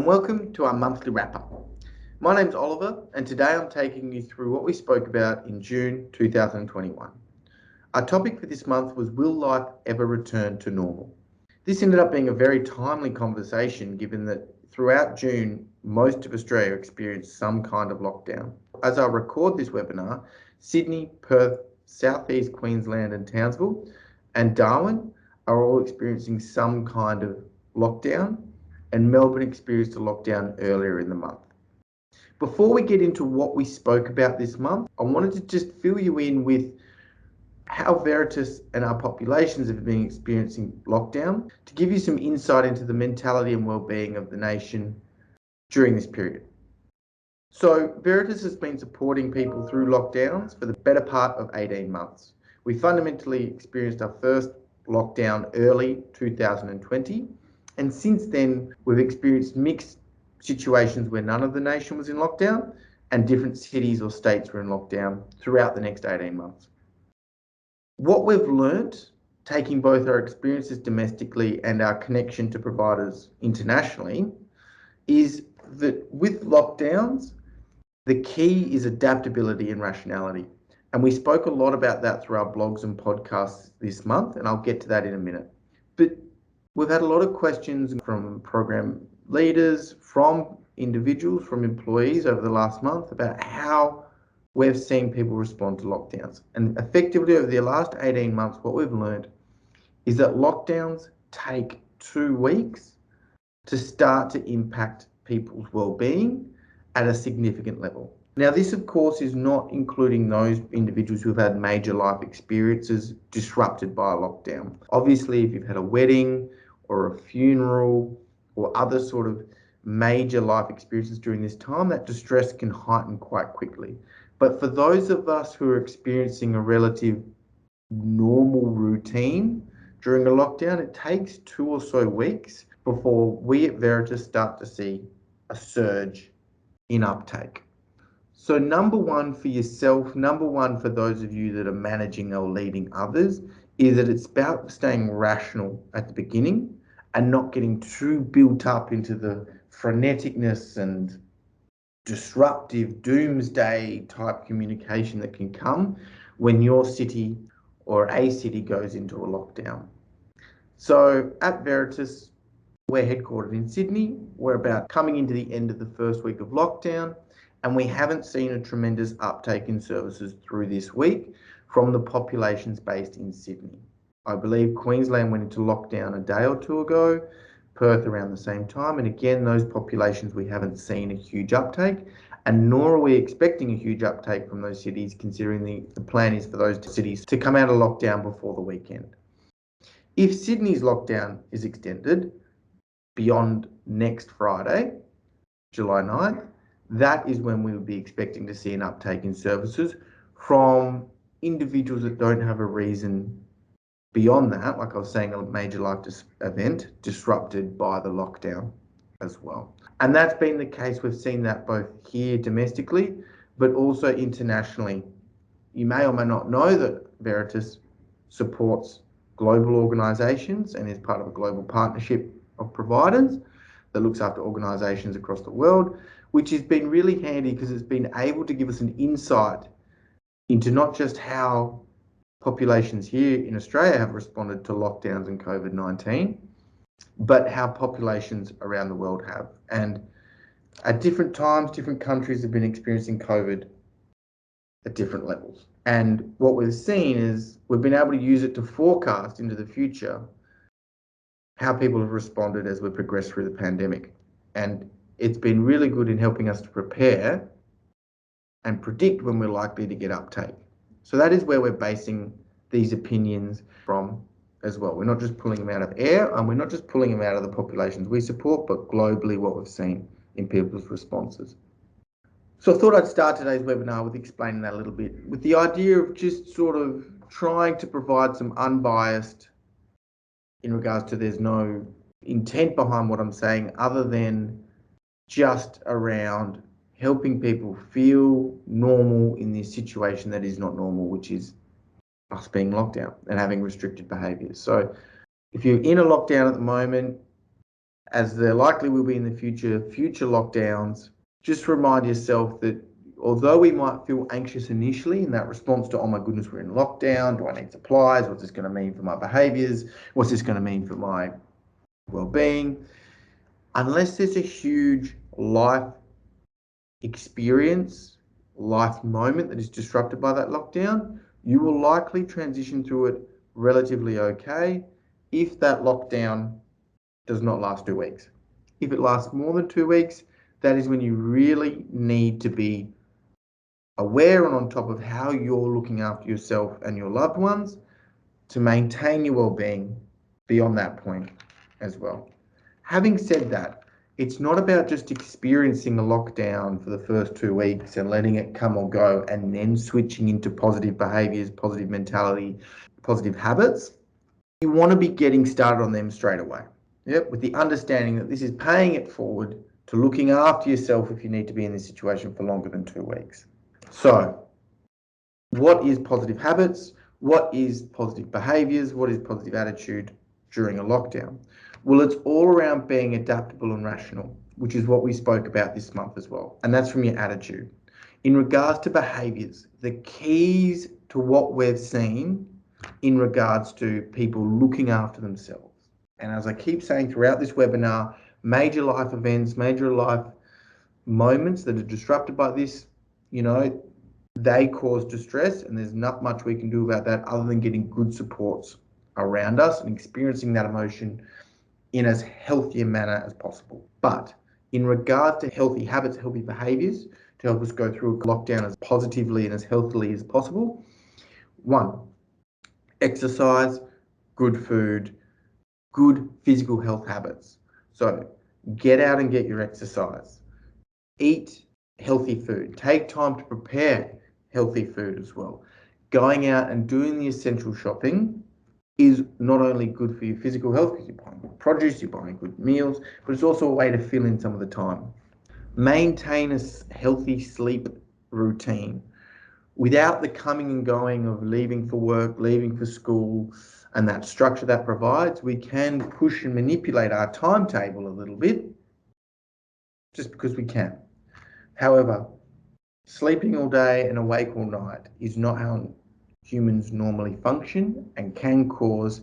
welcome to our monthly wrap-up. My name's Oliver, and today I'm taking you through what we spoke about in June 2021. Our topic for this month was, will life ever return to normal? This ended up being a very timely conversation given that throughout June, most of Australia experienced some kind of lockdown. As I record this webinar, Sydney, Perth, Southeast Queensland and Townsville and Darwin are all experiencing some kind of lockdown, and Melbourne experienced a lockdown earlier in the month. Before we get into what we spoke about this month, I wanted to just fill you in with how Veretis and our populations have been experiencing lockdown to give you some insight into the mentality and well-being of the nation during this period. So Veretis has been supporting people through lockdowns for the better part of 18 months. We fundamentally experienced our first lockdown early 2020. And since then, we've experienced mixed situations where none of the nation was in lockdown and different cities or states were in lockdown throughout the next 18 months. What we've learnt, taking both our experiences domestically and our connection to providers internationally, is that with lockdowns, the key is adaptability and rationality. And we spoke a lot about that through our blogs and podcasts this month, and I'll get to that in a minute. But we've had a lot of questions from program leaders, from individuals, from employees over the last month about how we've seen people respond to lockdowns. And effectively over the last 18 months, what we've learned is that lockdowns take 2 weeks to start to impact people's well-being at a significant level. Now, this, of course, is not including those individuals who've had major life experiences disrupted by a lockdown. Obviously, if you've had a wedding or a funeral or other sort of major life experiences during this time, that distress can heighten quite quickly. But for those of us who are experiencing a relative normal routine during a lockdown, it takes 2 or so weeks before we at Veretis start to see a surge in uptake. So number one for yourself, number one for those of you that are managing or leading others, is that it's about staying rational at the beginning and not getting too built up into the freneticness and disruptive doomsday type communication that can come when your city or a city goes into a lockdown. So at Veretis, we're headquartered in Sydney. We're about coming into the end of the first week of lockdown, and we haven't seen a tremendous uptake in services through this week from the populations based in Sydney. I believe Queensland went into lockdown a day or 2 ago, Perth around the same time, and again, those populations we haven't seen a huge uptake, and nor are we expecting a huge uptake from those cities, considering the plan is for those cities to come out of lockdown before the weekend. If Sydney's lockdown is extended beyond next Friday, July 9th, that is when we would be expecting to see an uptake in services from individuals that don't have a reason beyond that, like I was saying, a major life event disrupted by the lockdown as well. And that's been the case. We've seen that both here domestically, but also internationally. You may or may not know that Veretis supports global organisations and is part of a global partnership of providers that looks after organisations across the world, which has been really handy because it's been able to give us an insight into not just how populations here in Australia have responded to lockdowns and COVID-19, but how populations around the world have. And at different times, different countries have been experiencing COVID at different levels. And what we've seen is we've been able to use it to forecast into the future how people have responded as we progress through the pandemic. And it's been really good in helping us to prepare and predict when we're likely to get uptake. So that is where we're basing these opinions from as well. We're not just pulling them out of air, and we're not just pulling them out of the populations we support, but globally what we've seen in people's responses. So I thought I'd start today's webinar with explaining that a little bit, with the idea of just sort of trying to provide some unbiased in regards to there's no intent behind what I'm saying other than just around helping people feel normal in this situation that is not normal, which is us being locked down and having restricted behaviours. So if you're in a lockdown at the moment, as there likely will be in the future lockdowns, just remind yourself that although we might feel anxious initially in that response to, oh my goodness, we're in lockdown, do I need supplies? What's this going to mean for my behaviors? What's this going to mean for my well-being? Unless there's a huge life experience, life moment that is disrupted by that lockdown, you will likely transition through it relatively okay if that lockdown does not last 2 weeks. If it lasts more than 2 weeks, that is when you really need to be aware and on top of how you're looking after yourself and your loved ones to maintain your well-being beyond that point as well. Having said that, it's not about just experiencing a lockdown for the first 2 weeks and letting it come or go and then switching into positive behaviors, positive mentality, positive habits. You want to be getting started on them straight away. Yep, with the understanding that this is paying it forward to looking after yourself if you need to be in this situation for longer than 2 weeks. So, what is positive habits? What is positive behaviors? What is positive attitude during a lockdown? Well, it's all around being adaptable and rational, which is what we spoke about this month as well. And that's from your attitude. In regards to behaviors, the keys to what we've seen in regards to people looking after themselves. And as I keep saying throughout this webinar, major life events, major life moments that are disrupted by this, they cause distress, and there's not much we can do about that other than getting good supports around us and experiencing that emotion in as healthy a manner as possible. But in regard to healthy habits, healthy behaviors, to help us go through a lockdown as positively and as healthily as possible, 1, exercise, good food, good physical health habits. So get out and get your exercise. Eat healthy food. Take time to prepare healthy food as well. Going out and doing the essential shopping is not only good for your physical health because you're buying good produce, you're buying good meals, but it's also a way to fill in some of the time. Maintain a healthy sleep routine. Without the coming and going of leaving for work, leaving for school, and that structure that provides, we can push and manipulate our timetable a little bit just because we can. However, sleeping all day and awake all night is not how humans normally function and can cause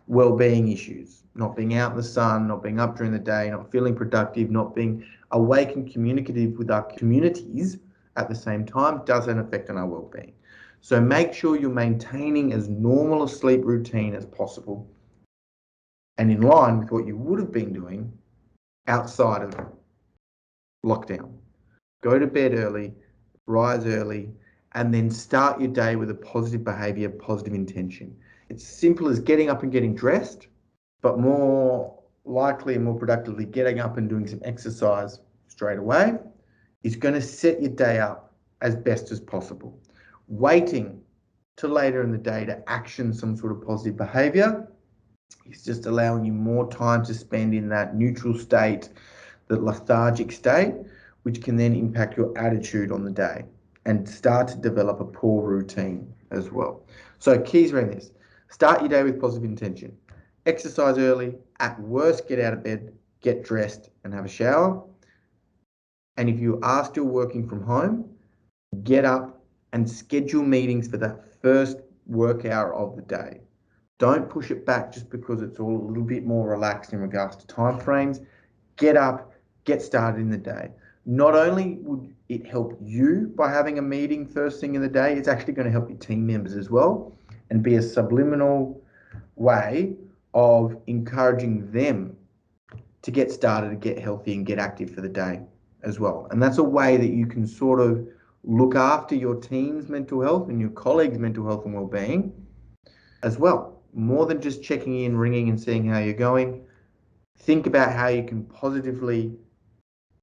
well-being issues. Not being out in the sun, not being up during the day, not feeling productive, not being awake and communicative with our communities at the same time does have an effect on our well-being. So make sure you're maintaining as normal a sleep routine as possible and in line with what you would have been doing outside of lockdown. Go to bed early, rise early, and then start your day with a positive behavior, positive intention. It's simple as getting up and getting dressed, but more likely and more productively getting up and doing some exercise straight away is going to set your day up as best as possible. Waiting till later in the day to action some sort of positive behavior is just allowing you more time to spend in that neutral state, that lethargic state, which can then impact your attitude on the day and start to develop a poor routine as well. So keys around this. Start your day with positive intention. Exercise early. At worst, get out of bed, get dressed and have a shower. And if you are still working from home, get up and schedule meetings for that first work hour of the day. Don't push it back just because it's all a little bit more relaxed in regards to time frames. Get up, get started in the day. Not only would it help you by having a meeting first thing in the day, it's actually going to help your team members as well and be a subliminal way of encouraging them to get started, to get healthy and get active for the day as well. And that's a way that you can sort of look after your team's mental health and your colleagues' mental health and well-being as well. More than just checking in, ringing and seeing how you're going. Think about how you can positively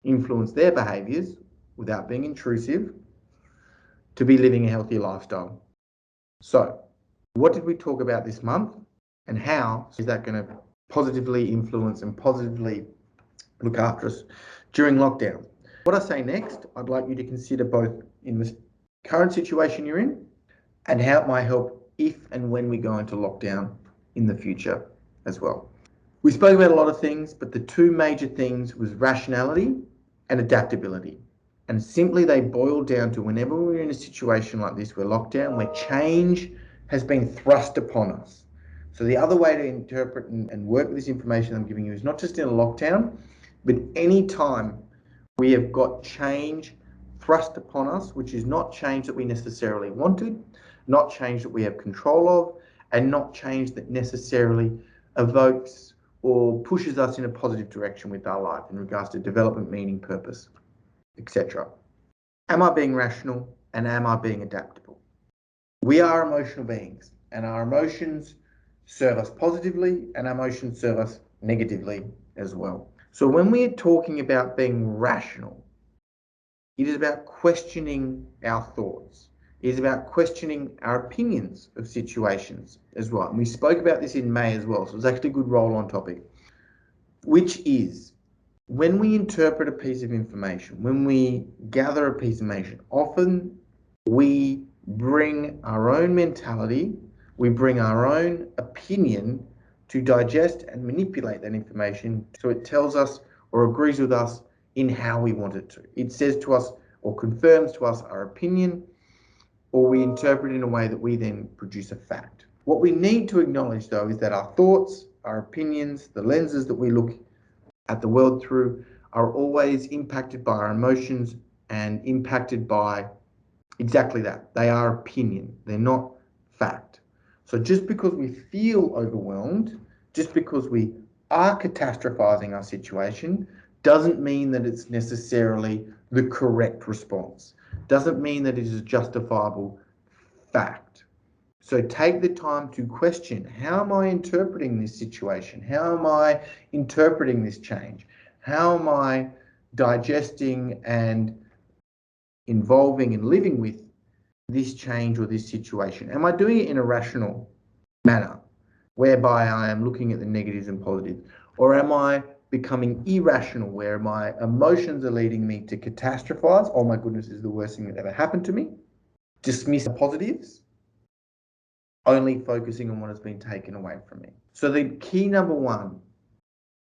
influence their behaviors without being intrusive to be living a healthy lifestyle. So, what did we talk about this month and how is that going to positively influence and positively look after us during lockdown? What I say next, I'd like you to consider both in the current situation you're in and how it might help if and when we go into lockdown in the future as well. We spoke about a lot of things, but the two major things was rationality and adaptability. And simply they boil down to whenever we're in a situation like this, where lockdown, where change has been thrust upon us. So the other way to interpret and work with this information I'm giving you is not just in a lockdown, but any time we have got change thrust upon us, which is not change that we necessarily wanted, not change that we have control of, and not change that necessarily evokes or pushes us in a positive direction with our life in regards to development, meaning, purpose, etc. Am I being rational and am I being adaptable? We are emotional beings and our emotions serve us positively and our emotions serve us negatively as well. So when we're talking about being rational, it is about questioning our thoughts. It is about questioning our opinions of situations as well. And we spoke about this in May as well, so it's actually a good roll-on topic, which is when we interpret a piece of information, when we gather a piece of information, often we bring our own mentality, we bring our own opinion to digest and manipulate that information so it tells us or agrees with us in how we want it to. It says to us or confirms to us our opinion, or we interpret it in a way that we then produce a fact. What we need to acknowledge, though, is that our thoughts, our opinions, the lenses that we look at the world through are always impacted by our emotions and impacted by exactly that. They are opinion, they're not fact. So just because we feel overwhelmed, just because we are catastrophizing our situation, doesn't mean that it's necessarily the correct response. Doesn't mean that it is a justifiable fact. So take the time to question, how am I interpreting this situation? How am I interpreting this change? How am I digesting and involving and living with this change or this situation? Am I doing it in a rational manner, whereby I am looking at the negatives and positives? Or am I becoming irrational, where my emotions are leading me to catastrophize? Oh my goodness, this is the worst thing that ever happened to me. Dismiss the positives, only focusing on what has been taken away from me. So the key number one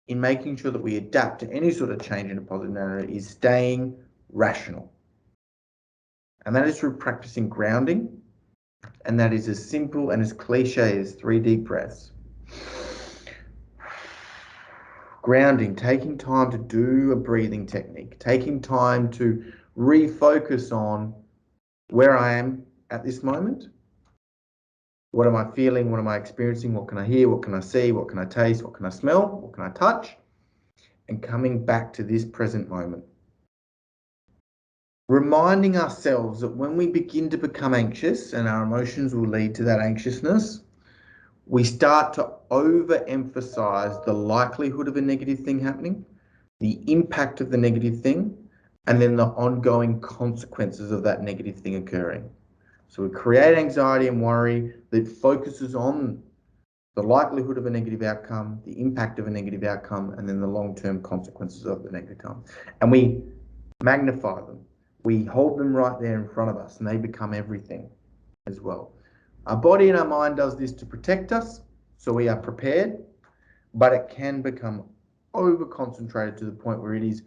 in making sure that we adapt to any sort of change in a positive manner is staying rational. And that is through practicing grounding. And that is as simple and as cliche as 3 deep breaths. Grounding, taking time to do a breathing technique, taking time to refocus on where I am at this moment. What am I feeling? What am I experiencing? What can I hear? What can I see? What can I taste? What can I smell? What can I touch? And coming back to this present moment. Reminding ourselves that when we begin to become anxious, and our emotions will lead to that anxiousness, we start to overemphasize the likelihood of a negative thing happening, the impact of the negative thing, and then the ongoing consequences of that negative thing occurring. So we create anxiety and worry that focuses on the likelihood of a negative outcome, the impact of a negative outcome, and then the long-term consequences of the negative outcome. And we magnify them. We hold them right there in front of us, and they become everything as well. Our body and our mind does this to protect us, so we are prepared, but it can become over-concentrated to the point where it is,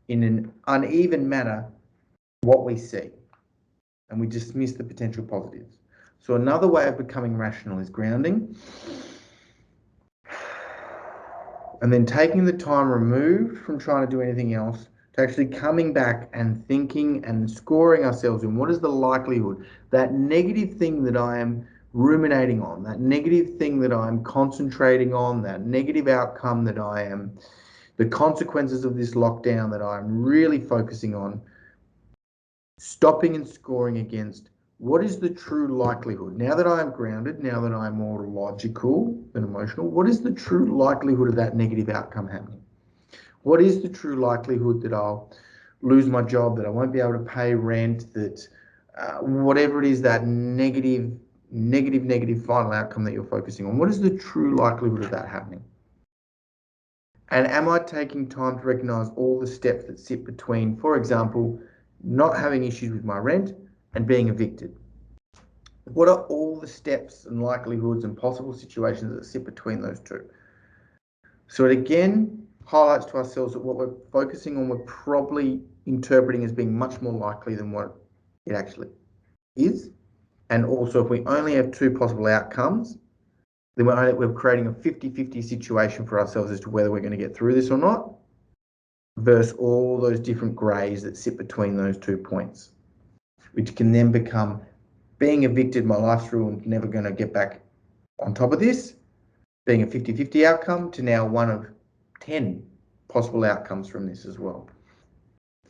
in an uneven manner, what we see, and we dismiss the potential positives. So another way of becoming rational is grounding, and then taking the time removed from trying to do anything else to actually coming back and thinking and scoring ourselves in what is the likelihood, that negative thing that I am ruminating on, that negative thing that I'm concentrating on, that negative outcome that I am, the consequences of this lockdown that I'm really focusing on, stopping and scoring against what is the true likelihood. Now that I am grounded, now that I'm more logical than emotional, what is the true likelihood of that negative outcome happening? What is the true likelihood that I'll lose my job, that I won't be able to pay rent, that whatever it is, that negative final outcome that you're focusing on, what is the true likelihood of that happening? And am I taking time to recognize all the steps that sit between, for example, not having issues with my rent and being evicted? What are all the steps and likelihoods and possible situations that sit between those two? So it again highlights to ourselves that what we're focusing on, we're probably interpreting as being much more likely than what it actually is. And also, if we only have two possible outcomes, then we're creating a 50-50 situation for ourselves as to whether we're going to get through this or not, versus all those different greys that sit between those 2 points, which can then become being evicted, my life's through and never going to get back on top of this, being a 50-50 outcome, to now one of 10 possible outcomes from this as well.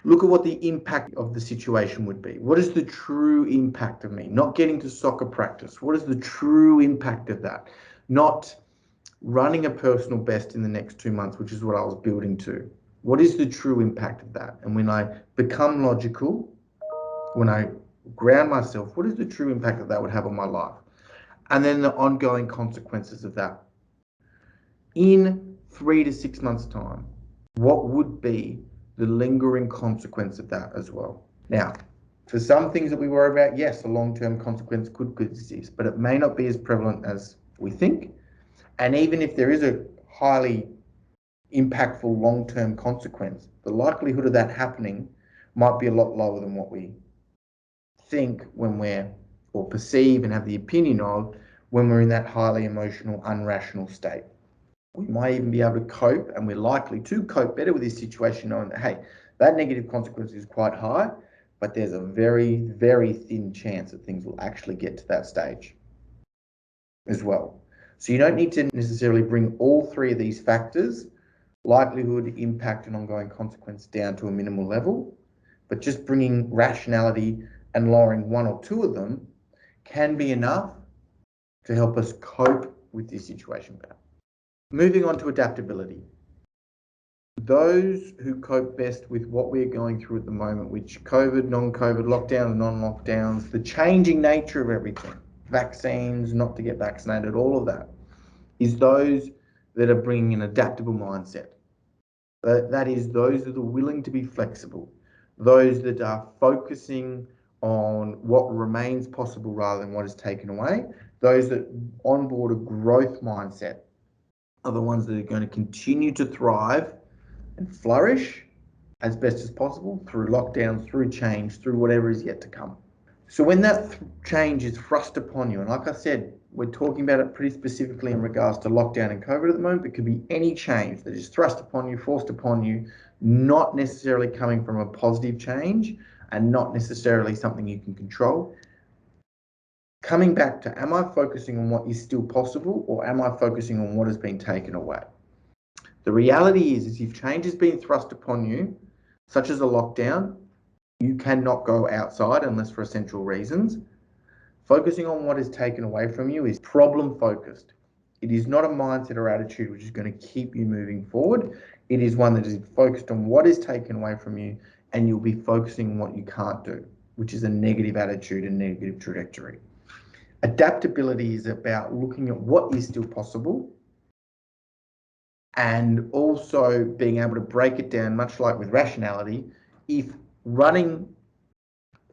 Look at what the impact of the situation would be. What is the true impact of me not getting to soccer practice? What is the true impact of that? Not running a personal best in the next 2 months, which is what I was building to. What is the true impact of that? And when I become logical, when I ground myself, what is the true impact that that would have on my life? And then the ongoing consequences of that. In 3 to 6 months' time, what would be the lingering consequence of that as well? Now, for some things that we worry about, yes, a long-term consequence could exist, but it may not be as prevalent as we think. And even if there is a highly impactful long-term consequence, the likelihood of that happening might be a lot lower than what we think when we're, or perceive and have the opinion of, when we're in that highly emotional, unrational state. We might even be able to cope, and we're likely to cope better with this situation, knowing that, hey, that negative consequence is quite high, but there's a very, very thin chance that things will actually get to that stage as well. So you don't need to necessarily bring all three of these factors, likelihood, impact, and ongoing consequence, down to a minimal level, but just bringing rationality and lowering one or two of them can be enough to help us cope with this situation better. Moving on to adaptability. Those who cope best with what we're going through at the moment, which COVID, non-COVID, lockdowns, non-lockdowns, the changing nature of everything, vaccines, not to get vaccinated, all of that, is those that are bringing an adaptable mindset. That is, those that are willing to be flexible, those that are focusing on what remains possible rather than what is taken away, those that onboard a growth mindset are the ones that are going to continue to thrive and flourish as best as possible through lockdowns, through change, through whatever is yet to come. So when that change is thrust upon you, and like I said, we're talking about it pretty specifically in regards to lockdown and COVID at the moment, but it could be any change that is thrust upon you, forced upon you, not necessarily coming from a positive change and not necessarily something you can control. Coming back to, am I focusing on what is still possible, or am I focusing on what has been taken away? The reality is if change has been thrust upon you, such as a lockdown, you cannot go outside unless for essential reasons. Focusing on what is taken away from you is problem focused. It is not a mindset or attitude which is going to keep you moving forward. It is one that is focused on what is taken away from you, and you'll be focusing on what you can't do, which is a negative attitude and negative trajectory. Adaptability is about looking at what is still possible and also being able to break it down, much like with rationality. If running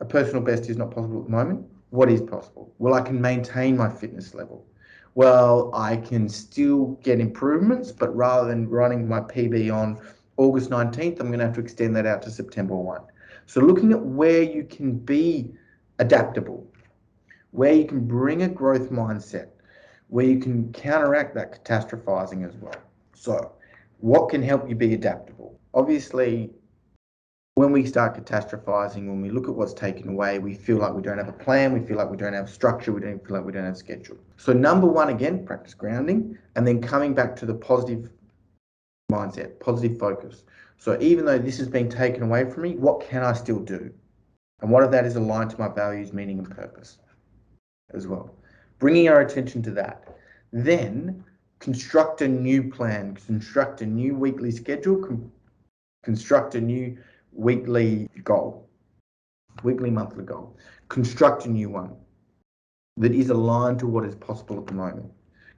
a personal best is not possible at the moment, what is possible? Well, I can maintain my fitness level. Well, I can still get improvements, but rather than running my PB on August 19th, I'm going to have to extend that out to September 1. So looking at where you can be adaptable, where you can bring a growth mindset, where you can counteract that catastrophizing as well. So what can help you be adaptable? Obviously, when we start catastrophizing, when we look at what's taken away, we feel like we don't have a plan, we feel like we don't have structure, we don't feel like we don't have schedule. So number one, again, practice grounding, and then coming back to the positive mindset, positive focus. So even though this has been taken away from me, what can I still do? And what of that is aligned to my values, meaning, and purpose as well. Bringing our attention to that. Then construct a new plan, construct a new weekly schedule, construct a new weekly goal, weekly, monthly goal. Construct a new one that is aligned to what is possible at the moment.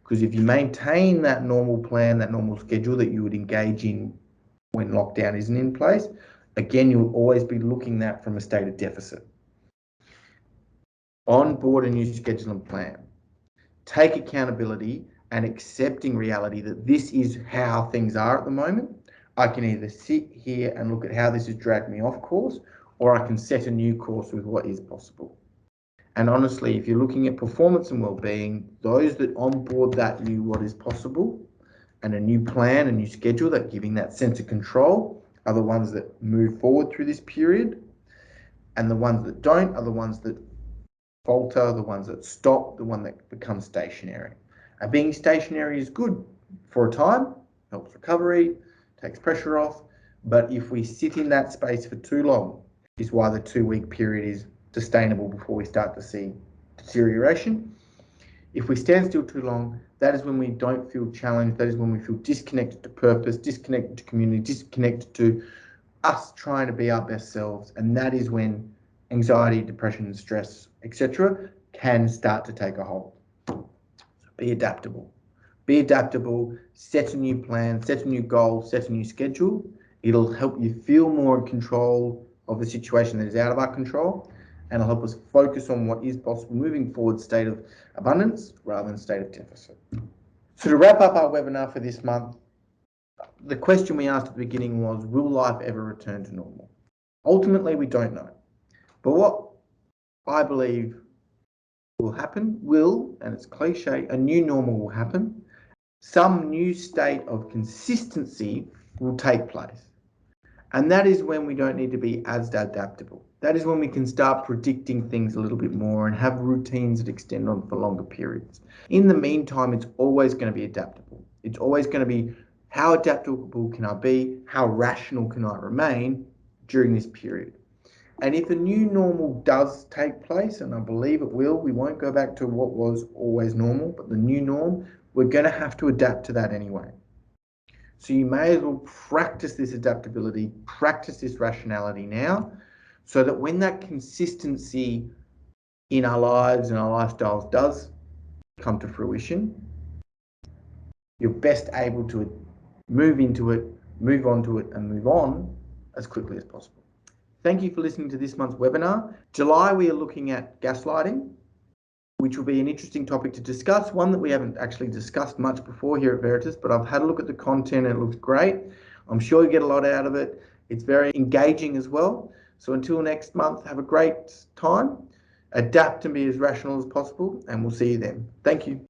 Because if you maintain that normal plan, that normal schedule that you would engage in when lockdown isn't in place, again, you'll always be looking at from a state of deficit. On board a new schedule and plan. Take accountability and accepting reality that this is how things are at the moment. I can either sit here and look at how this has dragged me off course, or I can set a new course with what is possible. And honestly, if you're looking at performance and well-being, those that onboard that new what is possible and a new plan, a new schedule, that giving that sense of control, are the ones that move forward through this period. And the ones that don't are the ones that falter, the ones that stop, the one that becomes stationary. And being stationary is good for a time, helps recovery, takes pressure off. But if we sit in that space for too long, is why the 2-week period is sustainable before we start to see deterioration. If we stand still too long, that is when we don't feel challenged. That is when we feel disconnected to purpose, disconnected to community, disconnected to us trying to be our best selves. And that is when anxiety, depression, stress, etc. can start to take a hold. So be adaptable. Be adaptable, set a new plan, set a new goal, set a new schedule. It'll help you feel more in control of the situation that is out of our control, and it'll help us focus on what is possible moving forward, state of abundance rather than state of deficit. So to wrap up our webinar for this month, the question we asked at the beginning was, will life ever return to normal? Ultimately, we don't know. But what I believe will happen and it's cliche, a new normal will happen. Some new state of consistency will take place. And that is when we don't need to be as adaptable. That is when we can start predicting things a little bit more and have routines that extend on for longer periods. In the meantime, it's always going to be adaptable. It's always going to be, how adaptable can I be? How rational can I remain during this period? And if a new normal does take place, and I believe it will, we won't go back to what was always normal, but the new norm, we're going to have to adapt to that anyway. So you may as well practice this adaptability, practice this rationality now, so that when that consistency in our lives and our lifestyles does come to fruition, you're best able to move into it, move on to it, and move on as quickly as possible. Thank you for listening to this month's webinar. July, we are looking at gaslighting, which will be an interesting topic to discuss, one that we haven't actually discussed much before here at Veretis, but I've had a look at the content and it looks great. I'm sure you get a lot out of it. It's very engaging as well. So until next month, have a great time. Adapt and be as rational as possible, and we'll see you then. Thank you.